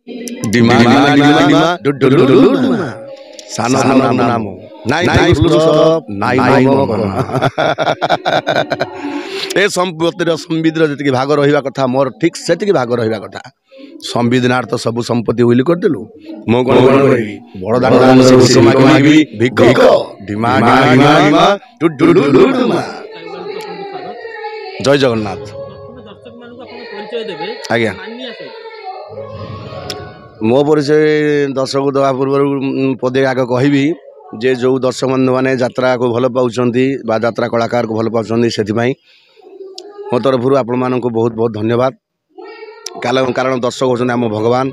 डिमा डिमा डिमा डुडुडुडुडुमा सानो नाम नाम नाइ स्टॉप नाइ मो ए संपत्तिर संविधान जति भाग रहिबा कथा मोर ठीक सेति भाग रहिबा कथा संविधान तो सब संपत्ति उइली कर देलु मो कोन करबी बड़ दांडान से सीमा मागबी भिक डिमा डिमा डिमा डुडुडुडुडुमा। जय जगन्नाथ। आज्ञा मो परिचय दर्शक दवा पूर्व पदे आग कहबी जे जो दर्शक बंधु मैंने यात्रा को भल पाँच यात्रा कलाकार को भल पाँच से मो तरफ आपण मान बहुत बहुत धन्यवाद कारण दर्शक होती आम भगवान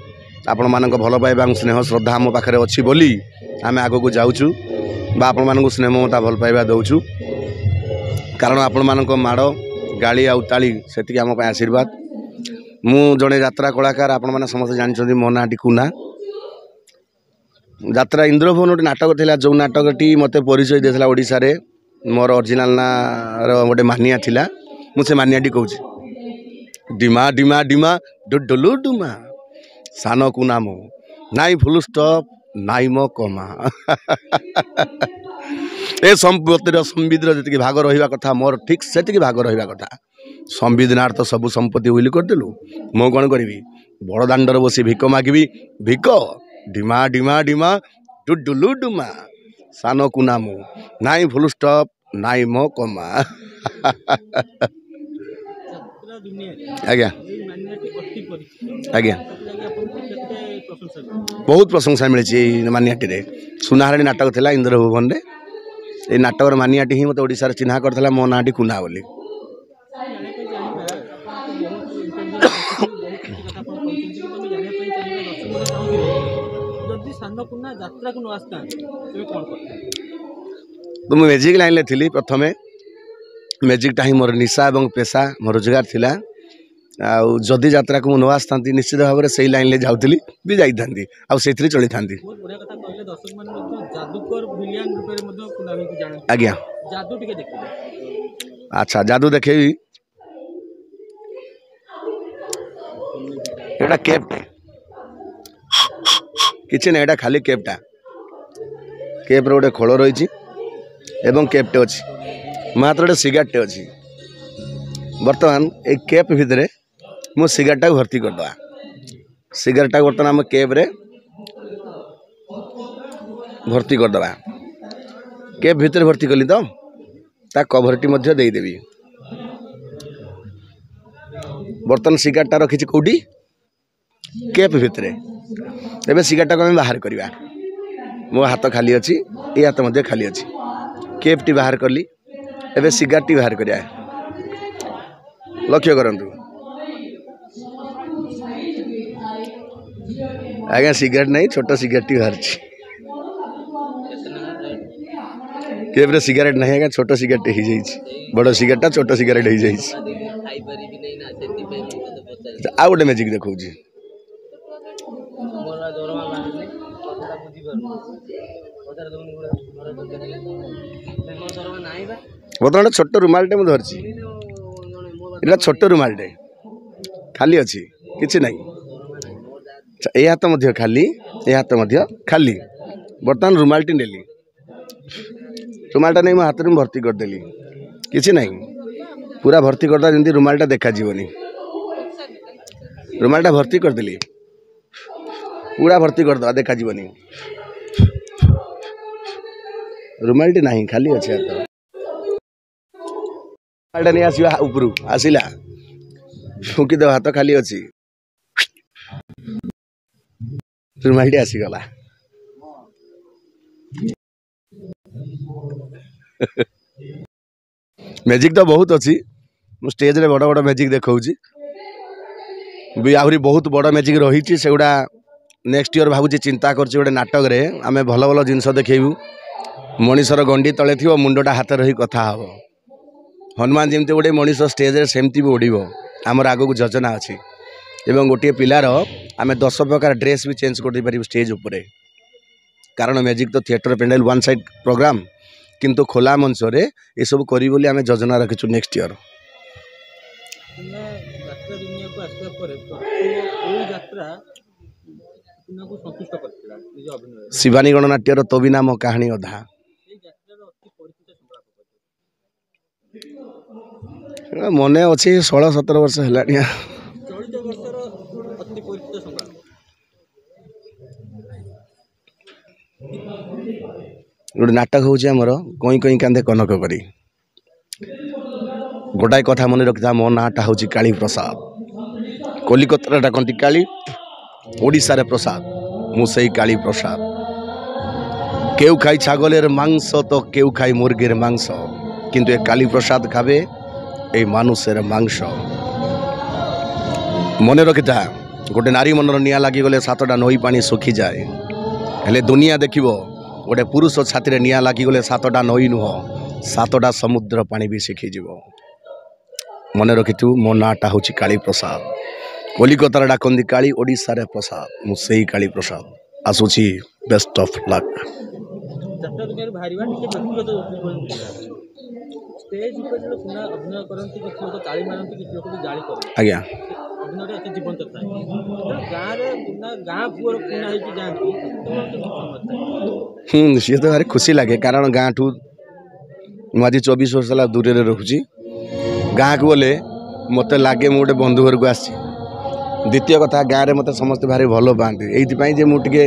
आपण मान भल पाइबा स्नेह श्रद्धा आम पाखे अच्छी बोली आम आग को जाऊँ आपण मान स्नेह ममता भल पाइबा दौचु कारण आपण मान माड़ गाड़ी आउ ताली से आम आशीर्वाद मु जड़े यात्रा कलाकार आपण मैंने समस्त जानते मो ना कुना यात्रा इंद्रभुवन गोटे नाटक थिला जो नाटक टी मते परिचय देला ओडिसा रे मोर ओरिजिनल ना गोटे मानिया थिला मुझे मानिया टी कहूँ डिमा डिमा डिमा डुडुलु डुमा सानो कुना मो नाई फुल स्टॉप नाई मो कमा ए संपत्तिर संविधान जति भाग रहिबा कथा मोर ठीक सेति भाग रहिबा कथा संविधान तो सब संपत्ति उइली कर देलु मो कोन करबी बड़ दांडर बसी भिक मागबी भिक डिमा डिमा डिमा डुडुलु डुमा सानो कुना मो नाई फुल स्टॉप नाई मो कमा। आज्ञा आज्ञा बहुत प्रशंसा मिली मानियाटी रे सुनाहारी नाटक थिला इंद्रभुवन रे ए नाटक मानियाटी ही मत ओडिसा रे चिन्हा करथला मो नाटी कुना बोली तो मुझे मैजिक लाइन ले थी प्रथमे मैजिक टाइम मोर निशा और पेशा मोर रोजगार थिला जदि यात्रा को न आसता निश्चित भाव में से लाइन ले जाऊली भी जाती से चली था। आज्ञा अच्छा जादू देखेबी एटा केप किसी ना एटा खाली केपटा केप रे गोटे खोल रही एवं केपटे अच्छी मात्र गोटे सिगारेटे अच्छी बर्तमान ए केप भितर मु सिगारेटा भर्ती करदे सिगारेटा बर्तमान आम केप रे भर्ती करदे केप भितर भर्ती कली तो ता कभरटी मध्य देदेवी बर्तमान सिगारेटा रखी कौटी केप भितर एवं सिगारेटा को बाहर करवा मो हाथ खाली अच्छी ये हाथ मध्य खाली अच्छी केपटी बाहर कली एवं सिगारेटी बाहर करिया लक्ष्य करंतु आज्ञा सिगरेट नहीं छोट सिगरेट बाहर केब्रे सिगरेट नहीं आज्ञा छोट सिगरेट हो जाइए बड़ सिगरेटा छोट सिगरेट हो जाइए आ गोटे मैजिक देखा बर्तमान छोट रुमालटे मुझे धरची इला छोट रुमालटे खाली अच्छी किसी ना ए हाथ मध्य खाली ए हाथ मध्य खाली बर्तमान रुमालटी नेली रुमालटा नहीं मो हाथ में भर्ती करदेली किसी ना पूरा भर्ती करदा जमी रुमालटा देखा जीवनी रुमालटा भर्ती करदेली पूरा भर्ती करदा देखा जीवनी रुमालटी नहीं खाली अच्छे हाथ रुमालटा नहीं आसवा उपरू आसला फुकी दे हाथ खाली अच्छी रुमालटी आसीगला मैजिक तो बहुत अच्छी मु स्टेज रे बड़ बड़ मैजिक देखौची भी आहरी बहुत बड़ मैजिक रही से गुड़ा नेक्स्ट ईयर भावुची चिंता करछि गोटे नाटक रे आमे भल भल जिनस देखैबू मनीषर गंडी तले थी मुंडटा हाथ रही कथा हम हनुमान जमी गोटे मनीष स्टेज रे सेमती भी उड़ब आमर आग को योजना अच्छी एवं गोटे पिलार आम 10 प्रकार ड्रेस भी चेंज कर पार स्टेज उपरे कारण मैजिक तो theatre pandal one side programme किंतु खोला मंच रे ये सब करी बोली आम योजना रखीचु नेक्स्ट ईयर ଶିବାନୀ ଗଣନାଟ୍ୟର ତୋ ବିନା ମୋ କାହାଣୀ ଅଧା। ମନେ ଅଛି 16-17 ବର୍ଷ ହେଲାଣି। ଗୋଟେ ନାଟକ ହେଉଛି ଆମର କଇଁ କଇଁ କାନ୍ଦେ କନକ କରି। ଗୋଟାଏ କଥା ମନେ ରଖିଥା, ମୋ ନାଁଟା ହେଉଛି କାଳୀ ପ୍ରସାଦ। କଲିକତାରେ ଡାକନ୍ତି କାଳୀ, ଓଡ଼ିଶାରେ ପ୍ରସାଦ, ମୁଁ ସେଇ କାଳୀ প্রসাদ। কেউ খাই ছাগলের মাংস তো কেউ খাই মুরগির মাংস, কিন্তু এ কালী প্রসাদ খাবে এই মানুষের মাংস। মনে রখিথা, গোটে নারী মনর নিয়া লাগিগলে 7টা নଈ পানি শুଖିଯାଏ, ହେଲେ ଦୁନିଆ ଦେଖିବ ଗୋଟେ ପୁରୁଷ ଛାତିରେ ନିଆଁ ଲାଗିଗଲେ 7ଟା ନଈ ନୁହଁ 7ଟା ସମୁଦ୍ର ପାଣି ବି ଶିଖିଯିବ। ମନେ ରଖିଥିବୁ, ମୋ ନାଁଟା ହେଉଛି କାଳୀ ପ୍ରସାଦ। କଲିକତାରେ ଡାକନ୍ତି କାଳୀ, ଓଡ଼ିଶାରେ ପ୍ରସାଦ, ମୁଁ ସେଇ କାଳୀ ପ୍ରସାଦ। ଆସୁଛି, ବେଷ୍ଟ ଅଫ୍ ଲକ୍। ଆଜ୍ଞା, ସିଏ ତ ଭାରି ଖୁସି ଲାଗେ, କାରଣ ଗାଁଠୁ ମୁଁ ଆଜି 24 ବର୍ଷ ହେଲା ଦୂରରେ ରହୁଛି। ଗାଁକୁ ଗଲେ ମୋତେ ଲାଗେ ମୁଁ ଗୋଟେ ବନ୍ଧୁ ଘରକୁ ଆସିଛି। ଦ୍ୱିତୀୟ କଥା, ଗାଁରେ ମୋତେ ସମସ୍ତେ ଭାରି ଭଲ ପାଆନ୍ତି, ଏଇଥିପାଇଁ ଯେ ମୁଁ ଟିକେ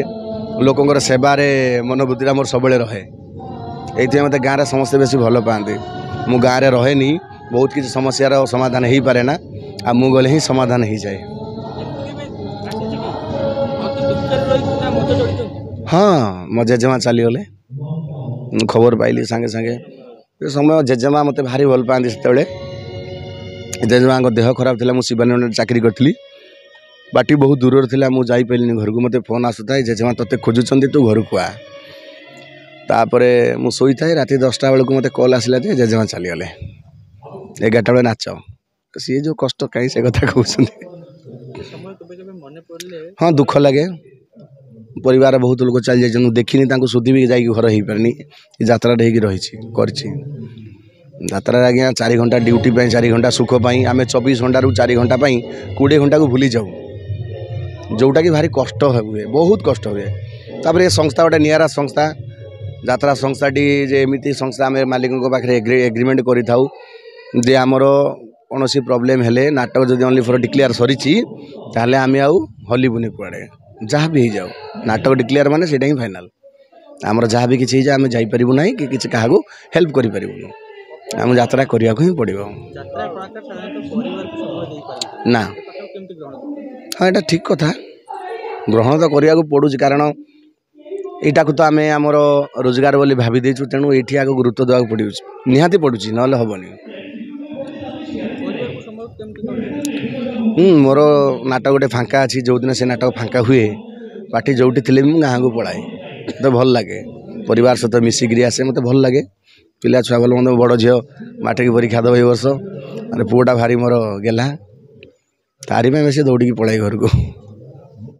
ଲୋକଙ୍କର ସେବାରେ ମନୋବୃତ୍ତିଟା ମୋର ସବୁବେଳେ ରହେ। ଏଇଥିପାଇଁ ମୋତେ ଗାଁରେ ସମସ୍ତେ ବେଶୀ ଭଲ ପାଆନ୍ତି। ମୁଁ ଗାଁରେ ରହେନି, ବହୁତ କିଛି ସମସ୍ୟାର ସମାଧାନ ହେଇପାରେ ନା, ଆଉ ମୁଁ ଗଲେ ହିଁ ସମାଧାନ ହେଇଯାଏ। ହଁ, ମୋ ଜେଜେମା ଚାଲିଗଲେ, ମୁଁ ଖବର ପାଇଲି ସାଙ୍ଗେ ସାଙ୍ଗେ। ସେ ସମୟ ଜେଜେମା ମୋତେ ଭାରି ଭଲ ପାଆନ୍ତି। ସେତେବେଳେ ଜେଜେମାଙ୍କ ଦେହ ଖରାପ ଥିଲା, ମୁଁ ଶିବାନୀରେ ଚାକିରି କରିଥିଲି, ବାଟି ବହୁତ ଦୂରରେ ଥିଲା, ମୁଁ ଯାଇପାରିଲିନି ଘରକୁ। ମୋତେ ଫୋନ୍ ଆସୁଥାଏ, ଜେଜେମା ତୋତେ ଖୋଜୁଛନ୍ତି, ତୁ ଘରକୁ ଆ। ତାପରେ ମୁଁ ଶୋଇଥାଏ, ରାତି 10ଟା ବେଳକୁ ମୋତେ କଲ୍ ଆସିଲା ଯେ ଜେଜେମା ଚାଲିଗଲେ। 11ଟା ବେଳେ ନାଚ। ସିଏ ଯେଉଁ କଷ୍ଟ, କାହିଁ ସେ କଥା କହୁଛନ୍ତି। ହଁ, ଦୁଃଖ ଲାଗେ। ପରିବାର ବହୁତ ଲୋକ ଚାଲି ଯାଇଛନ୍ତି, ମୁଁ ଦେଖିନି ତାଙ୍କୁ, ସୁଧି ବି ଯାଇକି ଘର ହେଇପାରିନି। ଯାତ୍ରାରେ ହେଇକି ରହିଛି, କରିଛି ଯାତ୍ରାରେ। ଆଜ୍ଞା 4 ଘଣ୍ଟା ଡ୍ୟୁଟି ପାଇଁ, 4 ଘଣ୍ଟା ସୁଖ ପାଇଁ ଆମେ 24 ଘଣ୍ଟାରୁ 4 ଘଣ୍ଟା ପାଇଁ 20 ଘଣ୍ଟାକୁ ଭୁଲି ଯାଉ, ଯେଉଁଟାକି ଭାରି କଷ୍ଟ ହୁଏ, ବହୁତ କଷ୍ଟ ହୁଏ। ତାପରେ ଏ ସଂସ୍ଥା ଗୋଟେ ନିଆରା ସଂସ୍ଥା, ଯାତ୍ରା ସଂସ୍ଥାଟି ଯେ ଏମିତି ସଂସ୍ଥା, ଆମେ ମାଲିକଙ୍କ ପାଖରେ ଏଗ୍ରିମେଣ୍ଟ କରିଥାଉ ଯେ ଆମର କୌଣସି ପ୍ରୋବ୍ଲେମ୍ ହେଲେ, ନାଟକ ଯଦି ଓନ୍ଲି ଫର୍ ଡିକ୍ଲେୟାର ସରିଛି, ତାହେଲେ ଆମେ ଆଉ ହଲିବୁନି କୁଆଡ଼େ, ଯାହା ବି ହେଇଯାଉ। ନାଟକ ଡିକ୍ଲେୟାର ମାନେ ସେଇଟା ହିଁ ଫାଇନାଲ୍। ଆମର ଯାହା ବି କିଛି ହେଇଯାଏ, ଆମେ ଯାଇପାରିବୁ ନାହିଁ କି କିଛି କାହାକୁ ହେଲ୍ପ କରିପାରିବୁନି, ଆମ ଯାତ୍ରା କରିବାକୁ ହିଁ ପଡ଼ିବ। ନା, ହଁ, ଏଇଟା ଠିକ୍ କଥା, ଗ୍ରହଣ ତ କରିବାକୁ ପଡ଼ୁଛି, କାରଣ ଏଇଟାକୁ ତ ଆମେ ଆମର ରୋଜଗାର ବୋଲି ଭାବି ଦେଇଛୁ। ତେଣୁ ଏଇଠି ଆଗ ଗୁରୁତ୍ୱ ଦେବାକୁ ପଡ଼ୁଛି, ନିହାତି ପଡ଼ୁଛି, ନହେଲେ ହେବନି। ମୋର ନାଟକ ଗୋଟେ ଫାଙ୍କା ଅଛି, ଯେଉଁଦିନ ସେ ନାଟକ ଫାଙ୍କା ହୁଏ, ପାର୍ଟି ଯେଉଁଠି ଥିଲେ ବି ମୁଁ ଗାଁକୁ ପଳାଏ। ମୋତେ ଭଲ ଲାଗେ, ପରିବାର ସହିତ ମିଶିକିରି ଆସେ, ମୋତେ ଭଲ ଲାଗେ। ପିଲା ଛୁଆ ଭଲ ମନ୍ଦ, ବଡ଼ ଝିଅ ମାଟ୍ରିକ ପରୀକ୍ଷା ଦେବ ଏ ବର୍ଷ, ମାନେ ପୁଅଟା ଭାରି ମୋର ଗେହ୍ଲା, ତାରି ପାଇଁ ବେଶୀ ଦୌଡ଼ିକି ପଳାଏ ଘରକୁ।